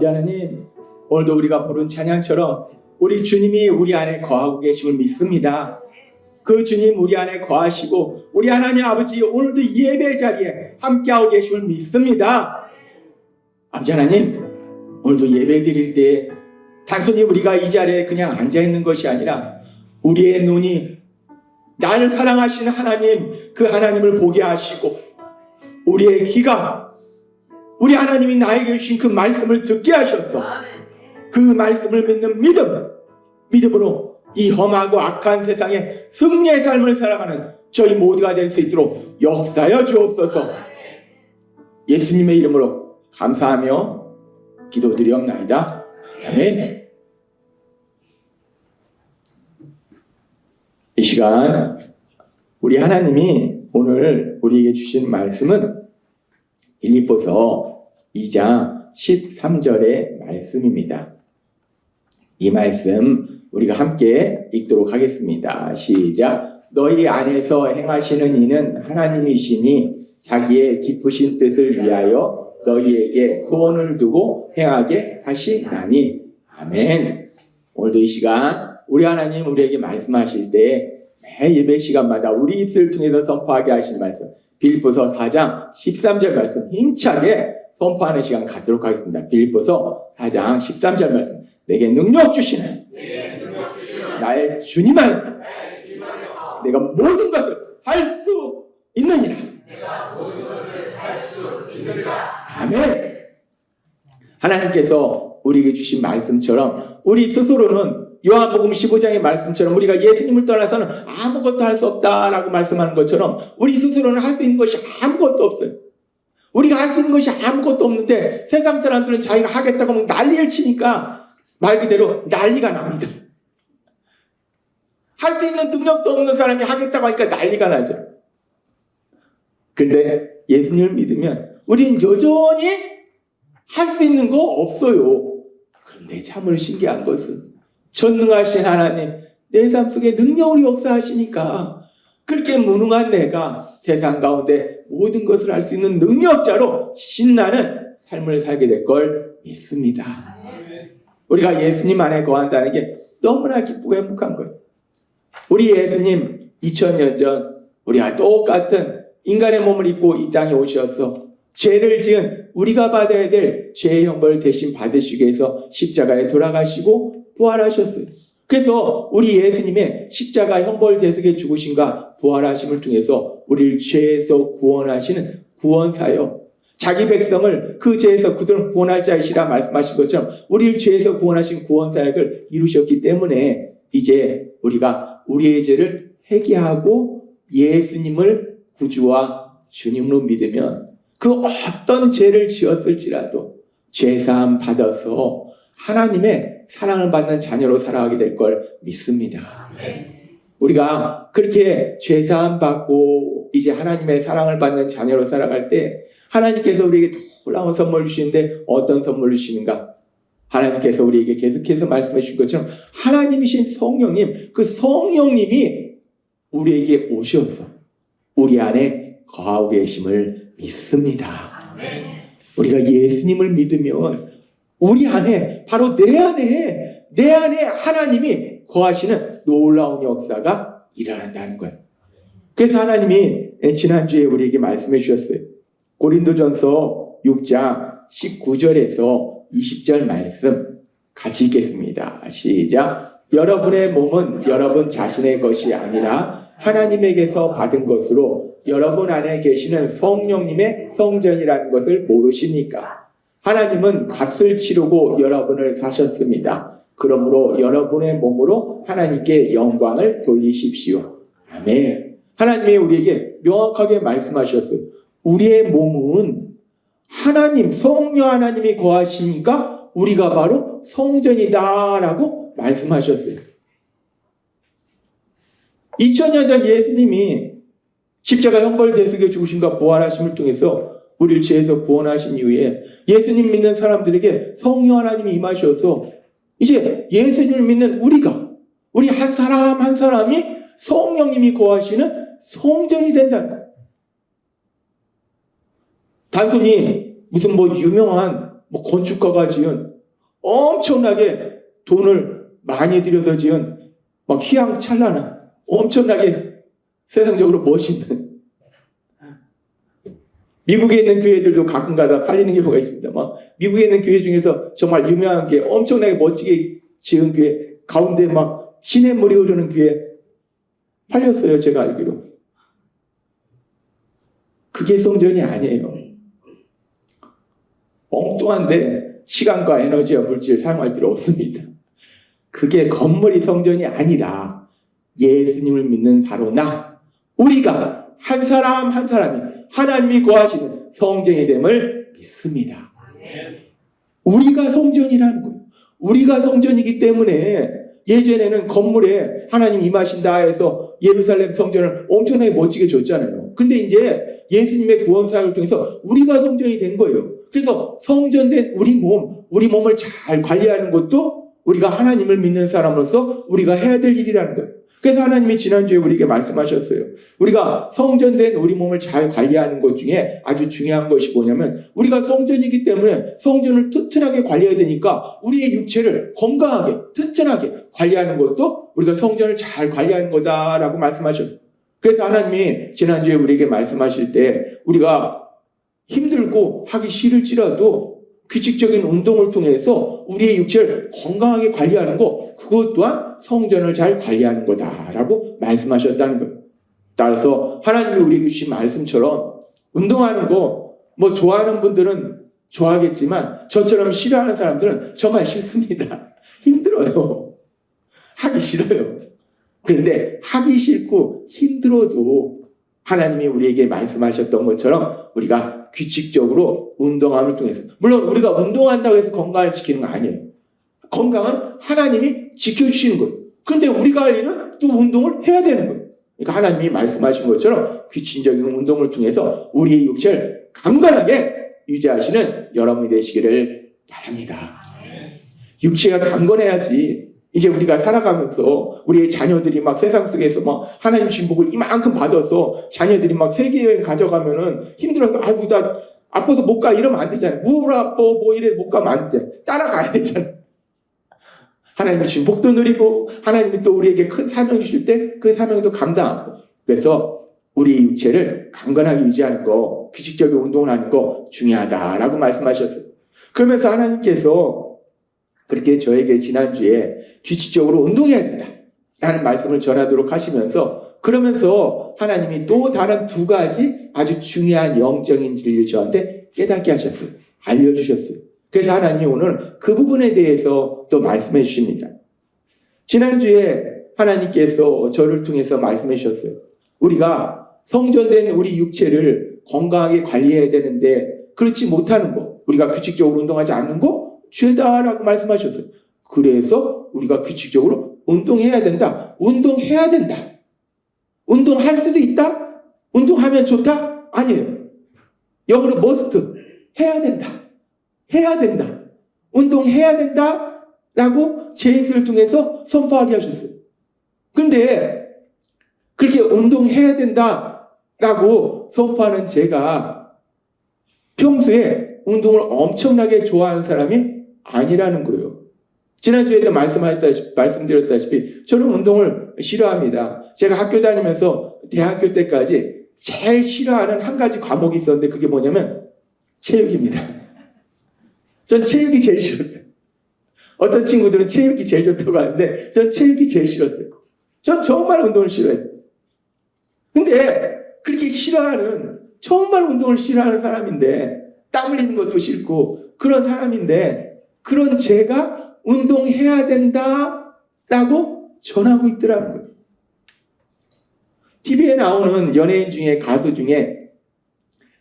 하나님, 오늘도 우리가 부른 찬양처럼 우리 주님이 우리 안에 거하고 계심을 믿습니다. 그 주님 우리 안에 거하시고 우리 하나님 아버지 오늘도 예배 자리에 함께하고 계심을 믿습니다. 아버지 하나님, 오늘도 예배 드릴 때 단순히 우리가 이 자리에 그냥 앉아있는 것이 아니라 우리의 눈이 나를 사랑하시는 하나님, 그 하나님을 보게 하시고 우리의 귀가 우리 하나님이 나에게 주신 그 말씀을 듣게 하셔서 그 말씀을 믿는 믿음으로 이 험하고 악한 세상에 승리의 삶을 살아가는 저희 모두가 될 수 있도록 역사하여 주옵소서. 예수님의 이름으로 감사하며 기도드리옵나이다. 아멘. 이 시간 우리 하나님이 오늘 우리에게 주신 말씀은 빌립보서 2장 13절의 말씀입니다. 이 말씀 우리가 함께 읽도록 하겠습니다. 시작. 너희 안에서 행하시는 이는 하나님이시니 자기의 기쁘신 뜻을 위하여 너희에게 소원을 두고 행하게 하시나니. 아멘. 오늘도 이 시간 우리 하나님 우리에게 말씀하실 때 매 예배 시간마다 우리 입술을 통해서 선포하게 하시는 말씀, 빌립보서 4장 13절 말씀 힘차게 선포하는 시간 갖도록 하겠습니다. 빌립보서 4장 13절 말씀, 내게 능력 주시는 나의 주님 안에서 내가 모든 것을 할 수 있느니라. 아멘. 하나님께서 우리에게 주신 말씀처럼 우리 스스로는 요한복음 15장의 말씀처럼 우리가 예수님을 떠나서는 아무것도 할 수 없다라고 말씀하는 것처럼 우리 스스로는 할 수 있는 것이 아무것도 없어요. 우리가 할 수 있는 것이 아무것도 없는데 세상 사람들은 자기가 하겠다고 하면 난리를 치니까 말 그대로 난리가 납니다. 할 수 있는 능력도 없는 사람이 하겠다고 하니까 난리가 나죠. 그런데 예수님을 믿으면 우리는 여전히 할 수 있는 거 없어요. 그런데 참으로 신기한 것은 전능하신 하나님, 내 삶 속에 능력으로 역사하시니까 그렇게 무능한 내가 세상 가운데 모든 것을 할 수 있는 능력자로 신나는 삶을 살게 될 걸 믿습니다. 우리가 예수님 안에 거한다는 게 너무나 기쁘고 행복한 거예요. 우리 예수님 2000년 전 우리와 똑같은 인간의 몸을 입고 이 땅에 오셔서 죄를 지은 우리가 받아야 될 죄의 형벌을 대신 받으시기 위해서 십자가에 돌아가시고 부활하셨어요. 그래서 우리 예수님의 십자가 형벌 대속의 죽으심과 부활하심을 통해서 우리를 죄에서 구원하시는 구원사요. 자기 백성을 그 죄에서 구원할 자이시라 말씀하신 것처럼 우리를 죄에서 구원하신 구원사역을 이루셨기 때문에 이제 우리가 우리의 죄를 회개하고 예수님을 구주와 주님으로 믿으면 그 어떤 죄를 지었을지라도 죄사함 받아서 하나님의 사랑을 받는 자녀로 살아가게 될 걸 믿습니다. 우리가 그렇게 죄사함 받고 이제 하나님의 사랑을 받는 자녀로 살아갈 때 하나님께서 우리에게 놀라운 선물을 주시는데 어떤 선물을 주시는가? 하나님께서 우리에게 계속해서 말씀해 주신 것처럼 하나님이신 성령님, 그 성령님이 우리에게 오셔서 우리 안에 거하고 계심을 믿습니다. 우리가 예수님을 믿으면 우리 안에, 바로 내 안에 하나님이 거하시는 놀라운 역사가 일어난다는 거예요. 그래서 하나님이 지난주에 우리에게 말씀해 주셨어요. 고린도전서 6장 19절에서 20절 말씀 같이 읽겠습니다. 시작. 여러분의 몸은 여러분 자신의 것이 아니라 하나님에게서 받은 것으로 여러분 안에 계시는 성령님의 성전이라는 것을 모르십니까? 하나님은 값을 치르고 여러분을 사셨습니다. 그러므로 여러분의 몸으로 하나님께 영광을 돌리십시오. 아멘. 하나님이 우리에게 명확하게 말씀하셨어요. 우리의 몸은 하나님, 성령 하나님이 거하시니까 우리가 바로 성전이다라고 말씀하셨어요. 2000년 전 예수님이 십자가 형벌 대속의 죽으심과 부활하심을 통해서 우리를 죄에서 구원하신 이후에 예수님 믿는 사람들에게 성령 하나님이 임하셔서 이제 예수님을 믿는 우리 한 사람 한 사람이 성령님이 거하시는 성전이 된다는 거예요. 단순히 무슨 유명한 건축가가 지은 엄청나게 돈을 많이 들여서 지은 막 휘황찬란한 엄청나게 세상적으로 멋있는 미국에 있는 교회들도 가끔가다 팔리는 경우가 있습니다. 막 미국에 있는 교회 중에서 정말 유명한 게 엄청나게 멋지게 지은 교회 가운데 막 시냇물이 흐르는 교회 팔렸어요. 제가 알기로. 그게 성전이 아니에요. 엉뚱한데 시간과 에너지와 물질을 사용할 필요 없습니다. 그게 건물이 성전이 아니라 예수님을 믿는 바로 나, 우리가 한 사람 한 사람이 하나님이 거하시는 성전이 됨을 믿습니다. 우리가 성전이라는 거예요. 우리가 성전이기 때문에 예전에는 건물에 하나님 임하신다 해서 예루살렘 성전을 엄청나게 멋지게 줬잖아요. 근데 이제 예수님의 구원 사역을 통해서 우리가 성전이 된 거예요. 그래서 성전된 우리 몸을 잘 관리하는 것도 우리가 하나님을 믿는 사람으로서 우리가 해야 될 일이라는 거예요. 그래서 하나님이 지난주에 우리에게 말씀하셨어요. 우리가 성전된 우리 몸을 잘 관리하는 것 중에 아주 중요한 것이 뭐냐면 우리가 성전이기 때문에 성전을 튼튼하게 관리해야 되니까 우리의 육체를 건강하게 튼튼하게 관리하는 것도 우리가 성전을 잘 관리하는 거다라고 말씀하셨어요. 그래서 하나님이 지난주에 우리에게 말씀하실 때 우리가 힘들고 하기 싫을지라도 규칙적인 운동을 통해서 우리의 육체를 건강하게 관리하는 거, 그것 또한 성전을 잘 관리하는 거다라고 말씀하셨다는 거예요. 따라서 하나님이 우리에게 주신 말씀처럼 운동하는 거 뭐 좋아하는 분들은 좋아하겠지만 저처럼 싫어하는 사람들은 정말 싫습니다. 힘들어요. 하기 싫어요. 그런데 하기 싫고 힘들어도 하나님이 우리에게 말씀하셨던 것처럼 우리가 규칙적으로 운동함을 통해서, 물론 우리가 운동한다고 해서 건강을 지키는 건 아니에요. 건강은 하나님이 지켜주시는 거예요. 그런데 우리가 할 일은 또 운동을 해야 되는 거예요. 그러니까 하나님이 말씀하신 것처럼 규칙적인 운동을 통해서 우리의 육체를 강건하게 유지하시는 여러분이 되시기를 바랍니다. 육체가 강건해야지 이제 우리가 살아가면서 우리의 자녀들이 막 세상 속에서 막 하나님 주신 복을 이만큼 받아서 자녀들이 막 세계여행 가져가면은 힘들어서 아이고 나 아파서 못 가 이러면 안 되잖아요. 뭘 아파 뭐 이래 못 가면 안 되잖아요. 따라가야 되잖아요. 하나님이 주신 복도 누리고 하나님이 또 우리에게 큰 사명 주실 때 그 사명도 감당하고, 그래서 우리 육체를 강건하게 유지하는 거, 규칙적인 운동을 하는 거 중요하다라고 말씀하셨어요. 그러면서 하나님께서 그렇게 저에게 지난주에 규칙적으로 운동해야 된다 라는 말씀을 전하도록 하시면서, 그러면서 하나님이 또 다른 두 가지 아주 중요한 영적인 진리를 저한테 깨닫게 하셨어요. 알려주셨어요. 그래서 하나님이 오늘 그 부분에 대해서 또 말씀해 주십니다. 지난주에 하나님께서 저를 통해서 말씀해 주셨어요. 우리가 성전된 우리 육체를 건강하게 관리해야 되는데 그렇지 못하는 거, 우리가 규칙적으로 운동하지 않는 거 죄다라고 말씀하셨어요. 그래서 우리가 규칙적으로 운동해야 된다. 운동해야 된다. 운동할 수도 있다? 운동하면 좋다? 아니에요. 영어로 must. 해야 된다. 해야 된다. 운동해야 된다. 라고 제임스를 통해서 선포하게 하셨어요. 그런데 그렇게 운동해야 된다. 라고 선포하는 제가 평소에 운동을 엄청나게 좋아하는 사람이 아니라는 거예요. 지난주에도 말씀드렸다시피 저는 운동을 싫어합니다. 제가 학교 다니면서 대학교 때까지 제일 싫어하는 한 가지 과목이 있었는데 그게 뭐냐면 체육입니다. 전 체육이 제일 싫었어요. 어떤 친구들은 체육이 제일 좋다고 하는데 전 체육이 제일 싫었어요. 전 정말 운동을 싫어해요. 근데 그렇게 싫어하는, 정말 운동을 싫어하는 사람인데 땀 흘리는 것도 싫고 그런 사람인데 그런 제가 운동해야 된다라고 전하고 있더라는 거예요. TV에 나오는 연예인 중에, 가수 중에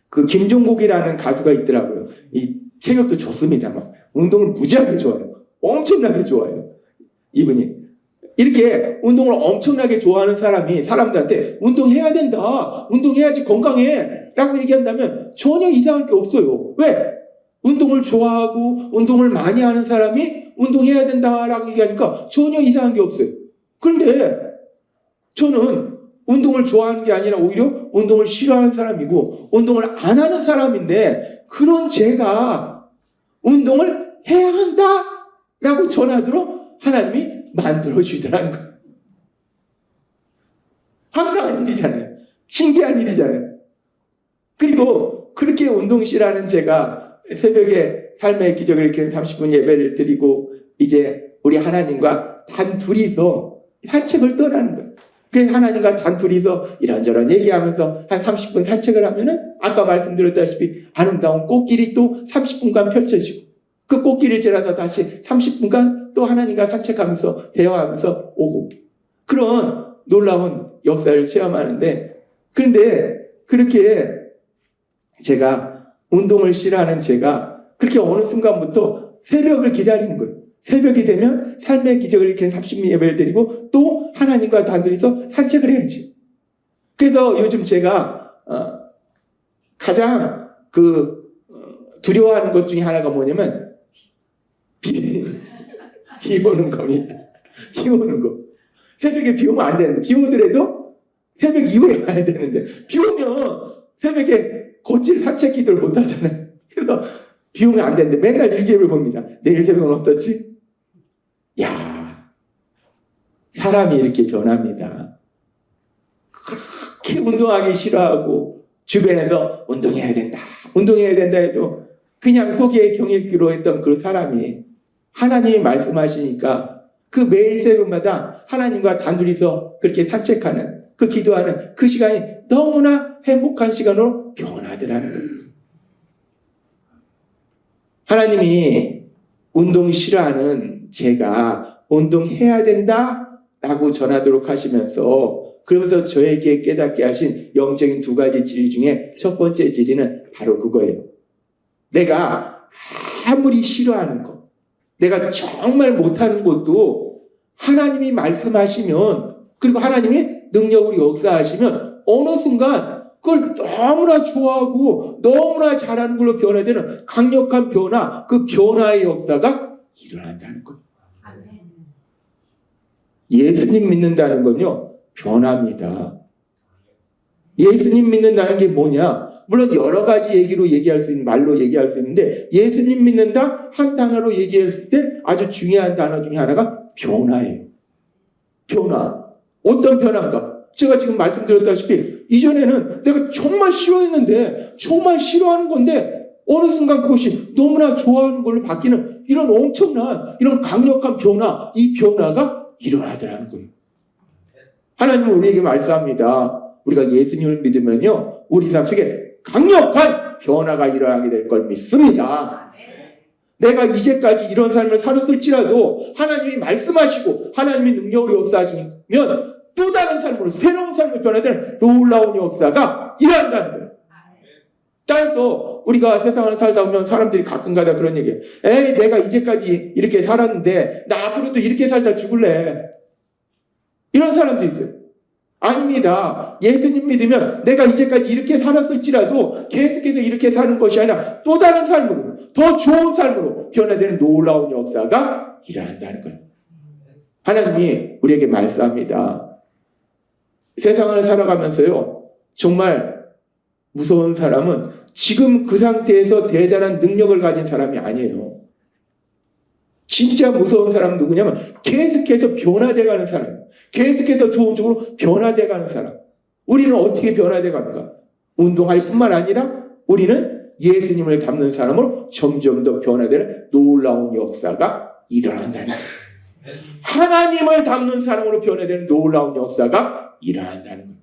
그 김종국이라는 가수가 있더라고요. 이 체격도 좋습니다. 막 운동을 무지하게 좋아해요. 엄청나게 좋아해요. 이분이. 이렇게 운동을 엄청나게 좋아하는 사람이 사람들한테 운동해야 된다. 운동해야지 건강해. 라고 얘기한다면 전혀 이상할 게 없어요. 왜? 운동을 좋아하고 운동을 많이 하는 사람이 운동해야 된다라고 얘기하니까 전혀 이상한 게 없어요. 그런데 저는 운동을 좋아하는 게 아니라 오히려 운동을 싫어하는 사람이고 운동을 안 하는 사람인데 그런 제가 운동을 해야 한다 라고 전하도록 하나님이 만들어주더라는 거예요. 황당한 일이잖아요. 신기한 일이잖아요. 그리고 그렇게 운동실하는 제가 새벽에 삶의 기적을 이렇게 30분 예배를 드리고 이제 우리 하나님과 단 둘이서 산책을 떠나는 거예요. 그래서 하나님과 단 둘이서 이런저런 얘기하면서 한 30분 산책을 하면은 아까 말씀드렸다시피 아름다운 꽃길이 또 30분간 펼쳐지고 그 꽃길을 지나서 다시 30분간 또 하나님과 산책하면서 대화하면서 오고 그런 놀라운 역사를 체험하는데 그런데 그렇게 제가 운동을 싫어하는 제가 그렇게 어느 순간부터 새벽을 기다리는 거예요. 새벽이 되면 삶의 기적을 이렇게 30분 예배를 드리고 또 하나님과 단둘이서 산책을 해야지. 그래서 요즘 제가 가장 두려워하는 것 중에 하나가 뭐냐면 비 오는 겁니다. 비 오는 거. 새벽에 비 오면 안 되는데 비 오더라도 새벽 이후에 가야 되는데 비 오면 새벽에 거칠 산책 기도를 못 하잖아요. 그래서 비 오면 안 되는데 맨날 일기예보를 봅니다. 내일 새벽은 어떻지? 야, 사람이 이렇게 변합니다. 그렇게 운동하기 싫어하고 주변에서 운동해야 된다 해도 그냥 속에 경일기로 했던 그 사람이 하나님이 말씀하시니까 그 매일 새벽마다 하나님과 단둘이서 그렇게 산책하는 그 기도하는 그 시간이 너무나 행복한 시간으로 변하더라는 거예요. 하나님이 운동 싫어하는 제가 운동해야 된다라고 전하도록 하시면서 그러면서 저에게 깨닫게 하신 영적인 두 가지 진리 중에 첫 번째 진리는 바로 그거예요. 내가 아무리 싫어하는 것, 내가 정말 못하는 것도 하나님이 말씀하시면 그리고 하나님이 능력으로 역사하시면 어느 순간 그걸 너무나 좋아하고 너무나 잘하는 걸로 변화되는 강력한 변화, 그 변화의 역사가 일어난다는 거예요. 예수님 믿는다는 건요, 변화입니다. 예수님 믿는다는 게 뭐냐? 물론 여러 가지 얘기로 얘기할 수 있는, 말로 얘기할 수 있는데 예수님 믿는다 한 단어로 얘기했을 때 아주 중요한 단어 중에 하나가 변화예요. 변화. 어떤 변화인가? 제가 지금 말씀드렸다시피 이전에는 내가 정말 싫어했는데 정말 싫어하는 건데 어느 순간 그것이 너무나 좋아하는 걸로 바뀌는 이런 엄청난 이런 강력한 변화, 이 변화가 일어나더라는 거예요. 하나님은 우리에게 말씀합니다. 우리가 예수님을 믿으면요 우리 삶 속에 강력한 변화가 일어나게 될 걸 믿습니다. 내가 이제까지 이런 삶을 살았을지라도 하나님이 말씀하시고 하나님이 능력으로 역사하시면 또 다른 삶으로 새로운 삶을 변화되는 놀라운 역사가 일어난다는 거예요. 따라서 우리가 세상을 살다 보면 사람들이 가끔가다 그런 얘기해요. 에이 내가 이제까지 이렇게 살았는데 나 앞으로도 이렇게 살다 죽을래. 이런 사람도 있어요. 아닙니다. 예수님 믿으면 내가 이제까지 이렇게 살았을지라도 계속해서 이렇게 사는 것이 아니라 또 다른 삶으로 더 좋은 삶으로 변화되는 놀라운 역사가 일어난다는 거예요. 하나님이 우리에게 말씀합니다. 세상을 살아가면서요 정말 무서운 사람은 지금 그 상태에서 대단한 능력을 가진 사람이 아니에요. 진짜 무서운 사람은 누구냐면 계속해서 변화돼가는 사람, 계속해서 좋은 쪽으로 변화돼가는 사람. 우리는 어떻게 변화돼가는가? 운동할 뿐만 아니라 우리는 예수님을 닮는 사람으로 점점 더 변화되는 놀라운 역사가 일어난다는 거예요. 하나님을 닮는 사람으로 변화되는 놀라운 역사가 일어난다는 거예요.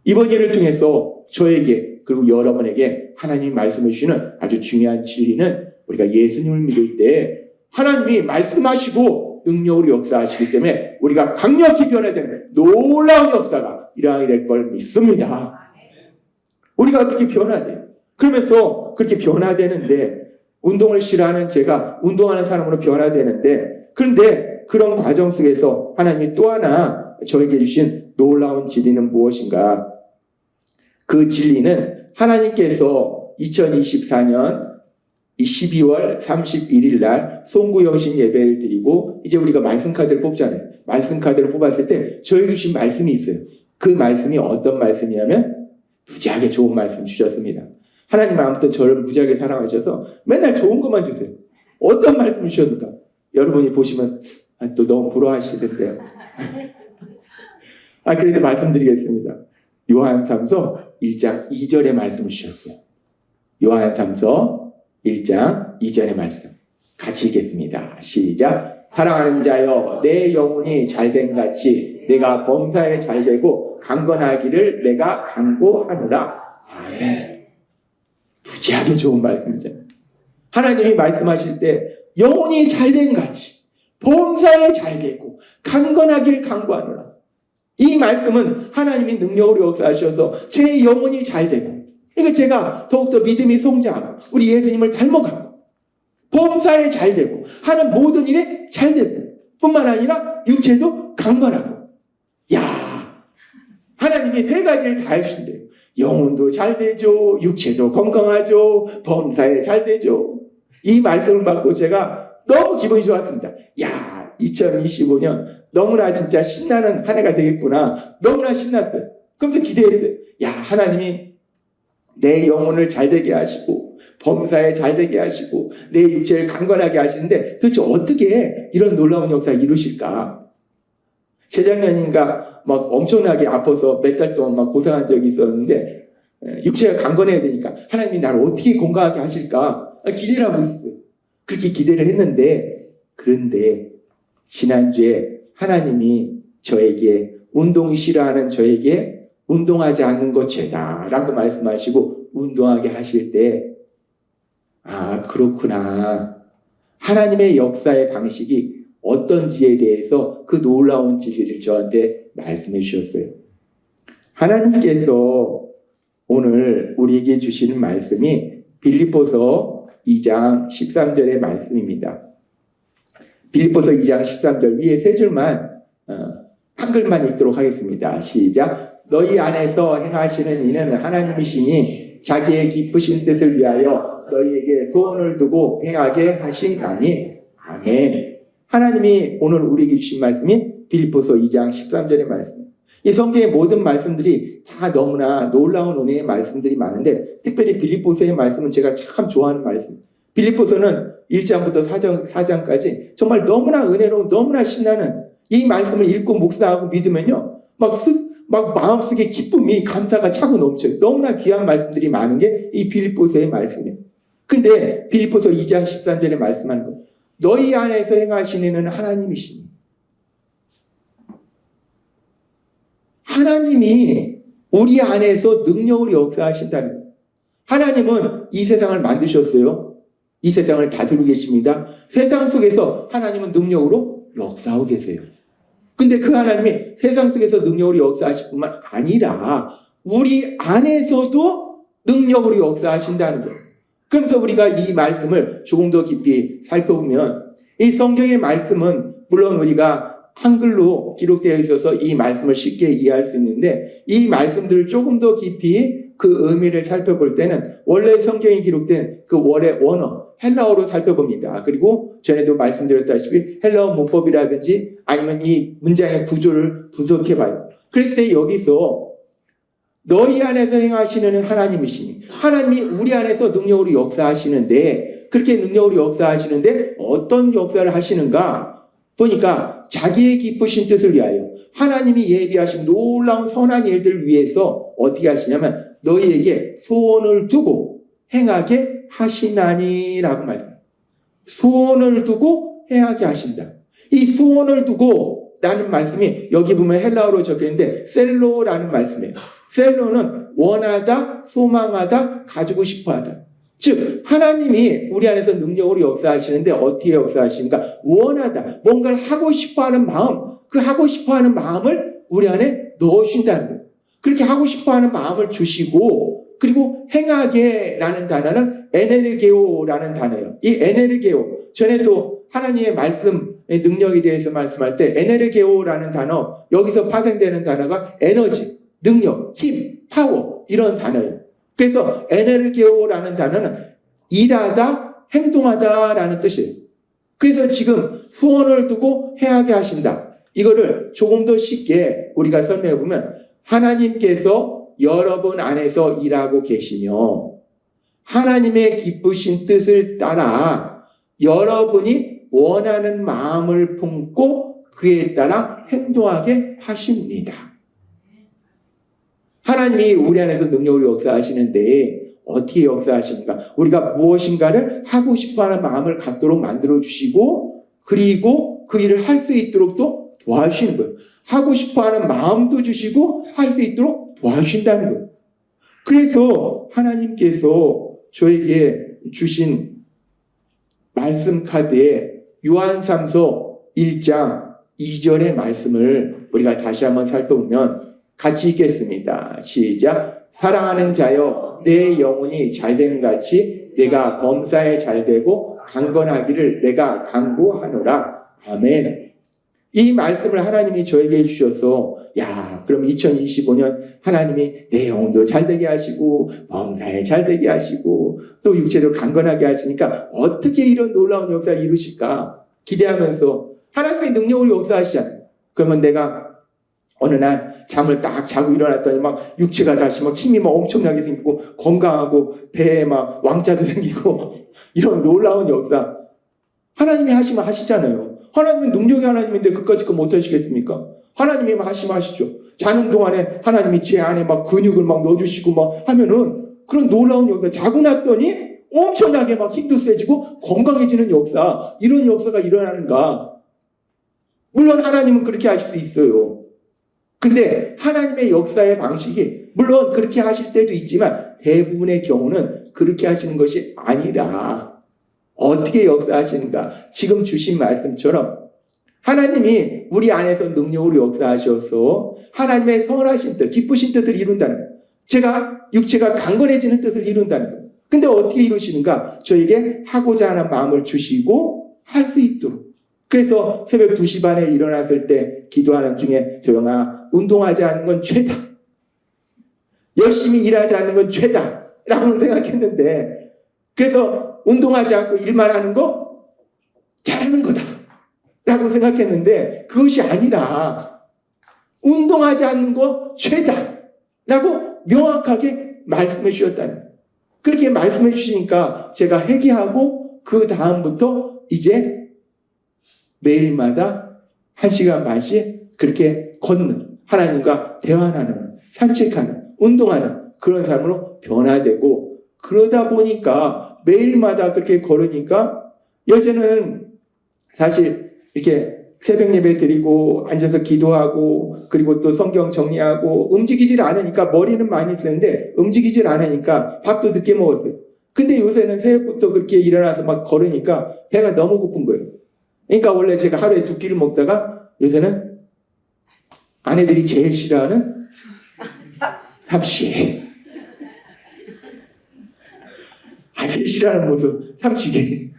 이번 일을 통해서 저에게 그리고 여러분에게 하나님이 말씀해 주시는 아주 중요한 진리는 우리가 예수님을 믿을 때 하나님이 말씀하시고 능력으로 역사하시기 때문에 우리가 강력히 변화되는 놀라운 역사가 일어나게 될 걸 믿습니다. 우리가 그렇게 변화돼요. 그러면서 그렇게 변화되는데 운동을 싫어하는 제가 운동하는 사람으로 변화되는데 그런데 그런 과정 속에서 하나님이 또 하나 저에게 주신 놀라운 진리는 무엇인가? 그 진리는 하나님께서 2024년 12월 31일 날 송구영신 예배를 드리고 이제 우리가 말씀 카드를 뽑잖아요. 말씀 카드를 뽑았을 때 저에게 주신 말씀이 있어요. 그 말씀이 어떤 말씀이냐면 무지하게 좋은 말씀 주셨습니다. 하나님은 아무튼 저를 무지하게 사랑하셔서 맨날 좋은 것만 주세요. 어떤 말씀 주셨는가? 여러분이 보시면 또 너무 부러워하시겠어요. 그래도 말씀드리겠습니다. 요한삼서 1장 2절의 말씀을 주셨어요. 요한삼서 1장 2절의 말씀 같이 읽겠습니다. 시작. 사랑하는 자여, 내 영혼이 잘된 같이 내가 범사에 잘되고 강건하기를 내가 간구하노라. 아멘. 무지하게 좋은 말씀이잖아요. 하나님이 말씀하실 때 영혼이 잘된 같이 범사에 잘되고 강건하기를 간구하노라. 이 말씀은 하나님이 능력으로 역사하셔서 제 영혼이 잘되고, 그러니까 제가 더욱더 믿음이 성장하고 우리 예수님을 닮아가고 범사에 잘되고 하는 모든 일에 잘되고 뿐만 아니라 육체도 강건하고. 야, 하나님이 세 가지를 다 하신대요. 영혼도 잘되죠, 육체도 건강하죠, 범사에 잘되죠. 이 말씀을 받고 제가 너무 기분이 좋았습니다. 야, 2025년 너무나 진짜 신나는 한 해가 되겠구나. 너무나 신났어요. 그러면서 기대했어요. 야, 하나님이 내 영혼을 잘되게 하시고 범사에 잘되게 하시고 내 육체를 강건하게 하시는데 도대체 어떻게 이런 놀라운 역사를 이루실까? 재작년인가 막 엄청나게 아파서 몇 달 동안 막 고생한 적이 있었는데 육체가 강건해야 되니까 하나님이 나를 어떻게 건강하게 하실까 기대를 하고 있어요. 그렇게 기대를 했는데, 그런데 지난주에 하나님이 저에게 운동 싫어하는 저에게 운동하지 않는 것 죄다라고 말씀하시고 운동하게 하실 때, 그렇구나. 하나님의 역사의 방식이 어떤지에 대해서 그 놀라운 진리를 저한테 말씀해 주셨어요. 하나님께서 오늘 우리에게 주시는 말씀이 빌립보서 2장 13절의 말씀입니다. 빌립보서 2장 13절 위에 세 줄만 한글만 읽도록 하겠습니다. 시작. 너희 안에서 행하시는 이는 하나님이시니 자기의 기쁘신 뜻을 위하여 너희에게 소원을 두고 행하게 하시나니. 아멘. 하나님이 오늘 우리에게 주신 말씀이 빌립보서 2장 13절의 말씀. 이 성경의 모든 말씀들이 다 너무나 놀라운 은혜의 말씀들이 많은데, 특별히 빌립보서의 말씀은 제가 참 좋아하는 말씀. 빌립보서는 1장부터 4장까지 정말 너무나 은혜로운, 너무나 신나는 이 말씀을 읽고 묵상하고 믿으면요, 막 마음속에 기쁨이, 감사가 차고 넘쳐요. 너무나 귀한 말씀들이 많은 게 이 빌립보서의 말씀이에요. 근데 빌립보서 2장 13절에 말씀하는 거, 너희 안에서 행하시는 이는 하나님이시니. 하나님이 우리 안에서 능력으로 역사하신다는 거예요. 하나님은 이 세상을 만드셨어요. 이 세상을 다스리고 계십니다. 세상 속에서 하나님은 능력으로 역사하고 계세요. 근데 그 하나님이 세상 속에서 능력으로 역사하실 뿐만 아니라 우리 안에서도 능력으로 역사하신다는 거예요. 그래서 우리가 이 말씀을 조금 더 깊이 살펴보면, 이 성경의 말씀은 물론 우리가 한글로 기록되어 있어서 이 말씀을 쉽게 이해할 수 있는데, 이 말씀들을 조금 더 깊이 그 의미를 살펴볼 때는 원래 성경에 기록된 그 원의 원어, 헬라어로 살펴봅니다. 그리고 전에도 말씀드렸다시피 헬라어 문법이라든지 아니면 이 문장의 구조를 분석해봐요. 그랬을 때 여기서 너희 안에서 행하시는 하나님이시니, 하나님이 우리 안에서 능력으로 역사하시는데, 그렇게 능력으로 역사하시는데 어떤 역사를 하시는가 보니까 자기의 기쁘신 뜻을 위하여 하나님이 예비하신 놀라운 선한 일들을 위해서 어떻게 하시냐면 너희에게 소원을 두고 행하게 하시나니라고 말합니다. 소원을 두고 행하게 하신다. 이 소원을 두고 라는 말씀이 여기 보면 헬라어로 적혀있는데 셀로라는 말씀이에요. 셀로는 원하다, 소망하다, 가지고 싶어하다. 즉 하나님이 우리 안에서 능력으로 역사하시는데 어떻게 역사하시는가? 원하다, 뭔가를 하고 싶어하는 마음, 그 하고 싶어하는 마음을 우리 안에 넣으신다는 거예요. 그렇게 하고 싶어하는 마음을 주시고, 그리고 행하게라는 단어는 에네르게오라는 단어예요. 이 에네르게오, 전에도 하나님의 말씀의 능력에 대해서 말씀할 때 에네르게오라는 단어, 여기서 파생되는 단어가 에너지, 능력, 힘, 파워, 이런 단어예요. 그래서 에네르게오라는 단어는 일하다, 행동하다라는 뜻이에요. 그래서 지금 소원을 두고 행하게 하신다. 이거를 조금 더 쉽게 우리가 설명해 보면, 하나님께서 여러분 안에서 일하고 계시며 하나님의 기쁘신 뜻을 따라 여러분이 원하는 마음을 품고 그에 따라 행동하게 하십니다. 하나님이 우리 안에서 능력으로 역사하시는데 어떻게 역사하시는가? 우리가 무엇인가를 하고 싶어하는 마음을 갖도록 만들어주시고 그리고 그 일을 할 수 있도록 또 도와주시는 거예요. 하고 싶어하는 마음도 주시고 할 수 있도록 도와주신다는 거예요. 그래서 하나님께서 저에게 주신 말씀 카드에 요한3서 1장 2절의 말씀을 우리가 다시 한번 살펴보면 같이 읽겠습니다. 시작. 사랑하는 자여 내 영혼이 잘되는 같이 내가 범사에 잘되고 강건하기를 내가 간구하노라. 아멘. 이 말씀을 하나님이 저에게 해주셔서 그럼 2025년 하나님이 내 영혼도 잘되게 하시고 범사에 잘되게 하시고 또 육체도 강건하게 하시니까 어떻게 이런 놀라운 역사를 이루실까 기대하면서 하나님의 능력으로 역사하시잖아요. 그러면 내가 어느 날 잠을 딱 자고 일어났더니 막 육체가 다시 막 힘이 막 엄청나게 생기고 건강하고 배에 막 왕자도 생기고 이런 놀라운 역사 하나님이 하시면 하시잖아요. 하나님은 능력의 하나님인데 그까짓 거 못하시겠습니까? 하나님이 하시면 하시죠. 자는 동안에 하나님이 제 안에 막 근육을 막 넣어주시고 막 하면은 그런 놀라운 역사 자고 났더니 엄청나게 막 힘도 세지고 건강해지는 역사 이런 역사가 일어나는가? 물론 하나님은 그렇게 하실 수 있어요. 근데 하나님의 역사의 방식이 물론 그렇게 하실 때도 있지만 대부분의 경우는 그렇게 하시는 것이 아니라 어떻게 역사하시는가? 지금 주신 말씀처럼 하나님이 우리 안에서 능력으로 역사하셔서 하나님의 선하신 뜻, 기쁘신 뜻을 이룬다는 거예요. 육체가 강건해지는 뜻을 이룬다는 거예요. 근데 어떻게 이루시는가? 저에게 하고자 하는 마음을 주시고 할 수 있도록. 그래서 새벽 2시 반에 일어났을 때 기도하는 중에 조영아, 운동하지 않는 건 죄다. 열심히 일하지 않는 건 죄다. 라고 생각했는데 그래서 운동하지 않고 일만 하는 거 잘하는 거다. 라고 생각했는데 그것이 아니라 운동하지 않는 거 죄다. 라고 명확하게 말씀해 주셨다는 거예요. 그렇게 말씀해 주시니까 제가 회개하고 그 다음부터 이제 매일마다 1시간 반씩 그렇게 걷는 하나님과 대화하는 산책하는 운동하는 그런 삶으로 변화되고 그러다 보니까 매일마다 그렇게 걸으니까 여전은 사실 이렇게 새벽 예배 드리고 앉아서 기도하고 그리고 또 성경 정리하고 움직이질 않으니까 머리는 많이 쓰는데 움직이질 않으니까 밥도 늦게 먹었어요. 근데 요새는 새벽부터 그렇게 일어나서 막 걸으니까 배가 너무 고픈 거예요. 그러니까 원래 제가 하루에 2끼를 먹다가 요새는 아내들이 제일 싫어하는 삽시. 제일 싫어하는 모습 삼식이.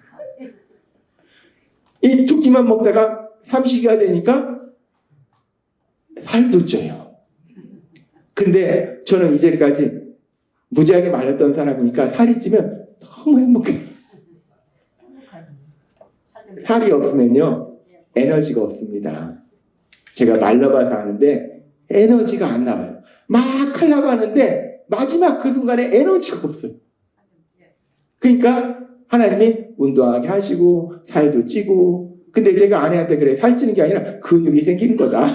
이 2끼만 먹다가 삼식이가 되니까 살도 쪄요. 근데 저는 이제까지 무지하게 말랐던 사람이니까 살이 찌면 너무 행복해요. 살이 없으면요 에너지가 없습니다. 제가 말라봐서 아는데 에너지가 안 나와요. 막 하려고 하는데 마지막 그 순간에 에너지가 없어요. 그러니까 하나님이 운동하게 하시고 살도 찌고 근데 제가 아내한테 그래 살찌는 게 아니라 근육이 생기는 거다.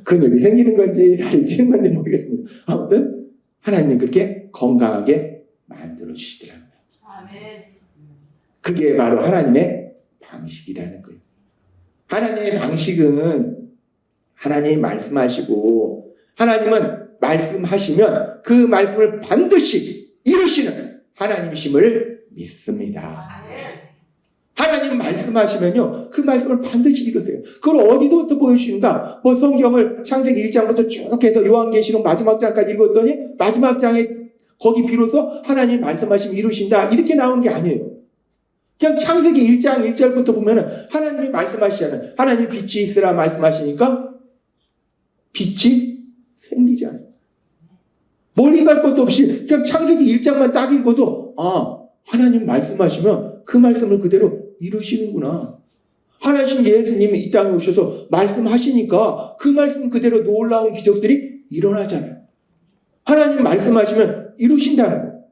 근육이 생기는 건지 살이 찌는 건지 모르겠습니다. 아무튼 하나님이 그렇게 건강하게 만들어주시더라고요. 그게 바로 하나님의 방식이라는 거예요. 하나님의 방식은 하나님이 말씀하시고 하나님은 말씀하시면 그 말씀을 반드시 이루시는 하나님이심을 믿습니다. 하나님 말씀하시면요 그 말씀을 반드시 이루세요. 그걸 어디서부터 보여주시는가? 뭐 성경을 창세기 1장부터 쭉 해서 요한계시록 마지막 장까지 읽었더니 마지막 장에 거기 비로소 하나님 말씀하시면 이루신다 이렇게 나오는 게 아니에요. 그냥 창세기 1장 1절부터 보면은 하나님이 말씀하시잖아요. 하나님이 빛이 있으라 말씀하시니까 빛이 생기잖아요. 멀리 갈 것도 없이 그냥 창세기 1장만 딱 읽어도 하나님 말씀하시면 그 말씀을 그대로 이루시는구나. 하나님 예수님이 이 땅에 오셔서 말씀하시니까 그 말씀 그대로 놀라운 기적들이 일어나잖아요. 하나님 말씀하시면 이루신다는 거예요.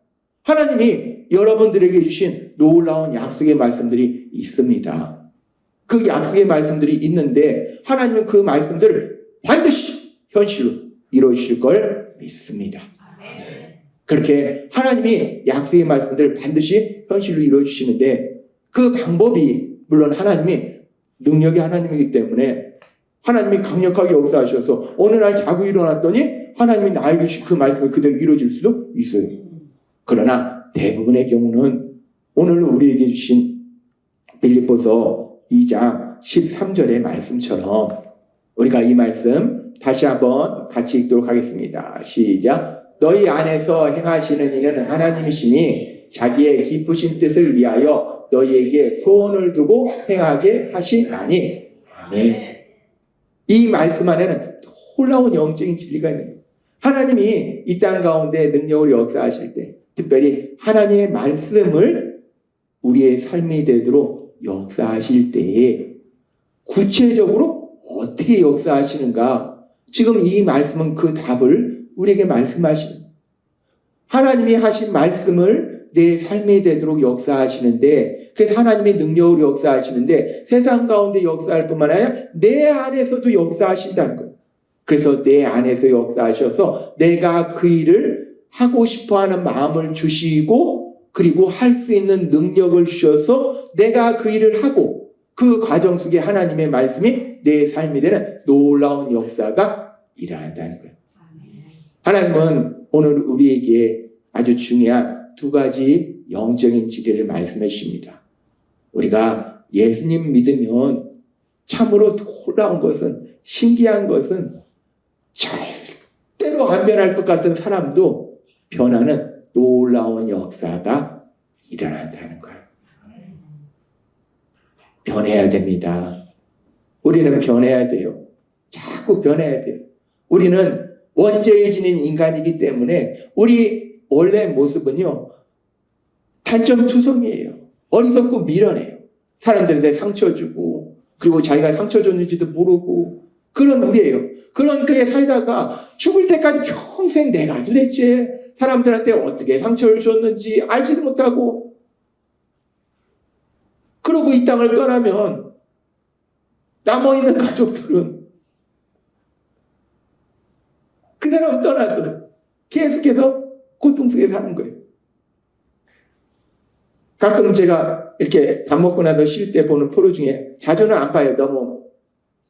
하나님이 여러분들에게 주신 놀라운 약속의 말씀들이 있습니다. 그 약속의 말씀들이 있는데 하나님은 그 말씀들을 반드시 현실로 이루어주실 걸 믿습니다. 그렇게 하나님이 약속의 말씀들을 반드시 현실로 이루어주시는데 그 방법이 물론 하나님이 능력의 하나님이기 때문에 하나님이 강력하게 역사하셔서 어느 날 자고 일어났더니 하나님이 나에게 주신 그 말씀이 그대로 이루어질 수도 있어요. 그러나 대부분의 경우는 오늘 우리에게 주신 빌립보서 2장 13절의 말씀처럼 우리가 이 말씀 다시 한번 같이 읽도록 하겠습니다. 시작. 너희 안에서 행하시는 이는 하나님이시니 자기의 기쁘신 뜻을 위하여 너희에게 소원을 두고 행하게 하시나니. 아멘. 이 말씀 안에는 놀라운 영적인 진리가 있는 거예요. 하나님이 이 땅 가운데 능력을 역사하실 때 특별히 하나님의 말씀을 우리의 삶이 되도록 역사하실 때에 구체적으로 어떻게 역사하시는가? 지금 이 말씀은 그 답을 우리에게 말씀하시는 거예요. 하나님이 하신 말씀을 내 삶이 되도록 역사하시는데 그래서 하나님의 능력으로 역사하시는데 세상 가운데 역사할 뿐만 아니라 내 안에서도 역사하신다는 거예요. 그래서 내 안에서 역사하셔서 내가 그 일을 하고 싶어하는 마음을 주시고 그리고 할 수 있는 능력을 주셔서 내가 그 일을 하고 그 과정 속에 하나님의 말씀이 내 삶이 되는 놀라운 역사가 일어난다는 거예요. 하나님은 오늘 우리에게 아주 중요한 두 가지 영적인 진리를 말씀해 주십니다. 우리가 예수님 믿으면 참으로 놀라운 것은 신기한 것은 절대로 안 변할 것 같은 사람도 변하는 놀라운 역사가 일어난다는 거예요. 변해야 됩니다. 우리는 변해야 돼요. 자꾸 변해야 돼요. 우리는 원죄를 지닌 인간이기 때문에 우리 원래 모습은요 단점투성이에요. 어리석고 미련해요. 사람들한테 상처 주고 그리고 자기가 상처 줬는지도 모르고 그런 우리예요. 그런 그에 살다가 죽을 때까지 평생 내가 도대체 사람들한테 어떻게 상처를 줬는지 알지도 못하고 그러고 이 땅을 떠나면 남아있는 가족들은 그 사람 떠나도 계속해서 고통 속에 사는 거예요. 가끔 제가 이렇게 밥 먹고 나서 쉴 때 보는 프로 중에 자주는 안 봐요. 너무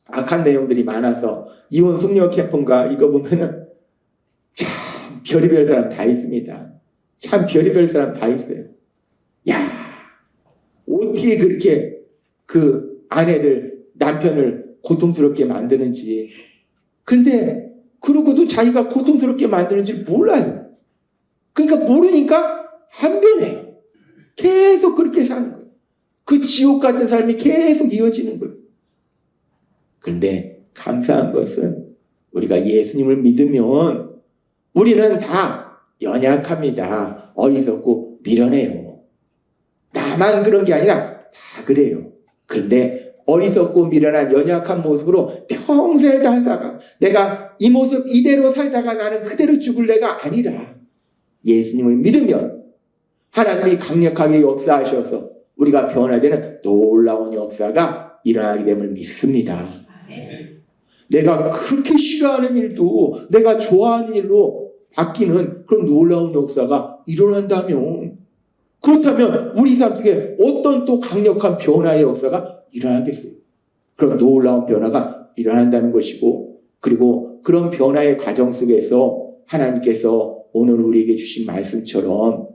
악한 내용들이 많아서 이혼 숙녀 캠프인가 이거 보면은 참 별의별 사람 다 있습니다. 참 별의별 사람 다 있어요. 야 어떻게 그렇게 그 아내를 남편을 고통스럽게 만드는지 근데 그러고도 자기가 고통스럽게 만드는지 몰라요. 그러니까 모르니까 안 변해요. 계속 그렇게 사는 거예요. 그 지옥 같은 삶이 계속 이어지는 거예요. 그런데 감사한 것은 우리가 예수님을 믿으면 우리는 다 연약합니다. 어리석고 미련해요. 나만 그런 게 아니라 다 그래요. 그런데 어리석고 미련한 연약한 모습으로 평생 살다가 내가 이 모습 이대로 살다가 나는 그대로 죽을래가 아니라 예수님을 믿으면 하나님이 강력하게 역사하셔서 우리가 변화되는 놀라운 역사가 일어나게 됨을 믿습니다. 내가 그렇게 싫어하는 일도 내가 좋아하는 일로 바뀌는 그런 놀라운 역사가 일어난다면 그렇다면 우리 삶 속에 어떤 또 강력한 변화의 역사가 일어나겠어요. 그런 놀라운 변화가 일어난다는 것이고 그리고 그런 변화의 과정 속에서 하나님께서 오늘 우리에게 주신 말씀처럼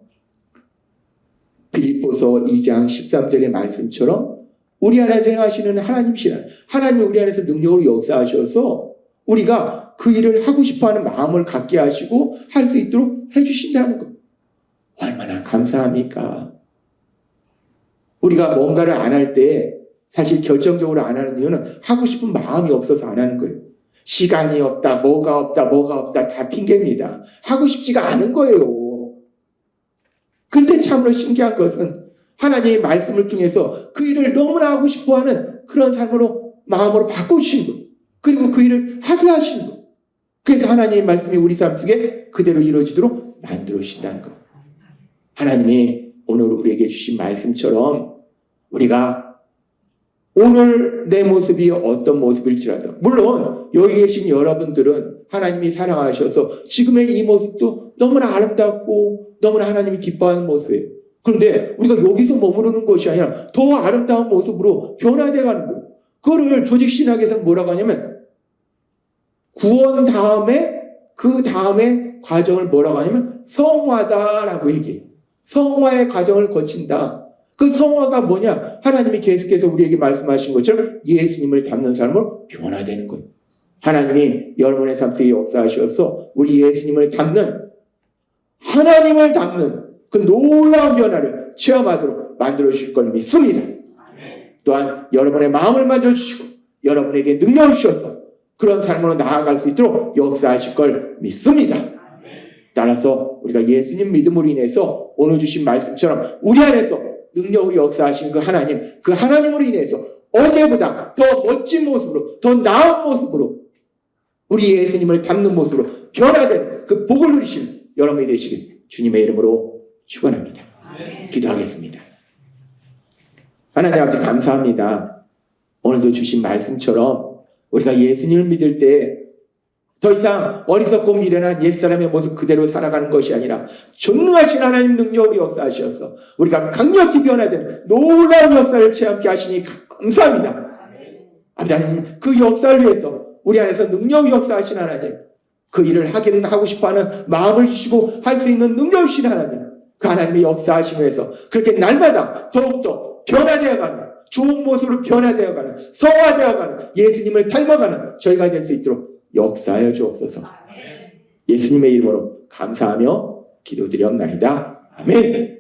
빌립보서 2장 13절의 말씀처럼 우리 안에서 행하시는 하나님이시라. 하나님이 우리 안에서 능력으로 역사하셔서 우리가 그 일을 하고 싶어하는 마음을 갖게 하시고 할 수 있도록 해주신다는 것. 얼마나 감사합니까? 우리가 뭔가를 안 할 때 사실 결정적으로 안 하는 이유는 하고 싶은 마음이 없어서 안 하는 거예요. 시간이 없다, 뭐가 없다 다 핑계입니다. 하고 싶지가 않은 거예요. 근데 참으로 신기한 것은 하나님의 말씀을 통해서 그 일을 너무나 하고 싶어하는 그런 삶으로 마음으로 바꿔주신 것. 그리고 그 일을 하게 하신 것. 그래서 하나님의 말씀이 우리 삶 속에 그대로 이루어지도록 만들어 주신다는 것. 하나님이 오늘 우리에게 주신 말씀처럼 우리가 오늘 내 모습이 어떤 모습일지라도, 물론 여기 계신 여러분들은 하나님이 사랑하셔서 지금의 이 모습도 너무나 아름답고 너무나 하나님이 기뻐하는 모습이에요. 그런데 우리가 여기서 머무르는 것이 아니라 더 아름다운 모습으로 변화되어 가는 거예요. 그거를 조직신학에서는 뭐라고 하냐면 구원 다음에 그 다음에 과정을 뭐라고 하냐면 성화다라고 얘기해요. 성화의 과정을 거친다. 그 성화가 뭐냐? 하나님이 계속해서 우리에게 말씀하신 것처럼 예수님을 닮는 사람으로 변화되는 거예요. 하나님이 여러분의 삶 속에 역사하셔서 우리 예수님을 닮는, 하나님을 닮는 그 놀라운 변화를 체험하도록 만들어주실 걸 믿습니다. 또한 여러분의 마음을 만져주시고 여러분에게 능력을 주셔서 그런 삶으로 나아갈 수 있도록 역사하실 걸 믿습니다. 따라서 우리가 예수님 믿음으로 인해서 오늘 주신 말씀처럼 우리 안에서 능력으로 역사하신 그 하나님으로 인해서 어제보다 더 멋진 모습으로, 더 나은 모습으로 우리 예수님을 닮는 모습으로 변화된 그 복을 누리시는 여러분이 되시길 주님의 이름으로 축원합니다. 기도하겠습니다. 하나님 아버지 감사합니다. 오늘도 주신 말씀처럼 우리가 예수님을 믿을 때 더 이상 어리석고 미련한 옛사람의 모습 그대로 살아가는 것이 아니라 전능하신 하나님 능력으로 역사하셔서 우리가 강력히 변화되는 놀라운 역사를 체험케 하시니 감사합니다. 하나님, 그 역사를 위해서 우리 안에서 능력 역사하신 하나님, 그 일을 하기는 하고 싶어하는 마음을 주시고 할 수 있는 능력을 주신 하나님, 그 하나님의 역사하심에서 그렇게 날마다 더욱더 변화되어가는, 좋은 모습으로 변화되어가는, 성화되어가는, 예수님을 닮아가는 저희가 될 수 있도록 역사하여 주옵소서. 예수님의 이름으로 감사하며 기도드리옵나이다. 아멘.